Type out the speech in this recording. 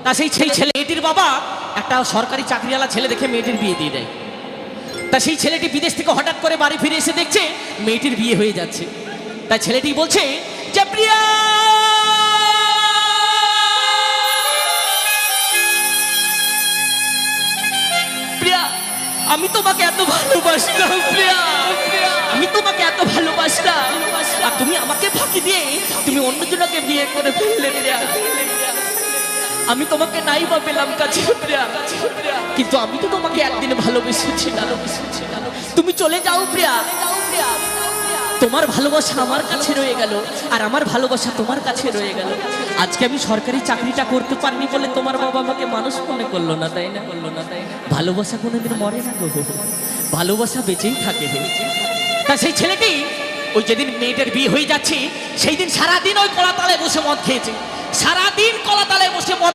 তা সেই ছেলে মেয়েটির বাবা একটা সরকারি চাকরিওয়ালা ছেলে দেখে মেয়েটির বিয়ে দিয়ে দেয়। তা সেই ছেলেটি বিদেশ থেকে হঠাৎ করে বাড়ি ফিরে এসে দেখছে মেয়েটির বিয়ে হয়ে যাচ্ছে। তাই ছেলেটি বলছে যে প্রিয়া, প্রিয়া আমি তোমাকে এত ভালোবাসতাম, প্রিয়া আমি তোমাকে এত ভালোবাসতাম, আর তুমি আমাকে ফাঁকি দিয়ে তুমি অন্যজনকে বিয়ে করে ফেললে প্রিয়া। আমি তোমাকে নাই বা পেলাম কাছে প্রিয়া, কিন্তু আমি তো তোমাকে একদিন ভালোবেসেছিলাম। তুমি চলে যাও প্রিয়া, তোমার ভালোবাসা আমার কাছে রয়ে গেল, আর আমার ভালোবাসা তোমার কাছে রয়ে গেল। আজকে আমি সরকারি চাকরিটা করতে পারিনি বলে তোমার বাবা আমাকে মানুষ মনে করলো না, তাই না? ভালোবাসা কোনোদিন মরে না গো, ভালোবাসা বেঁচেই থাকে। তা সেই ছেলেটি ওই যেদিন মেয়েটার বিয়ে হয়ে যাচ্ছে সেই দিন সারাদিন ওই কলাতলায় বসে মদ খেয়েছে, সারাদিন কলাতলায় বসে মদ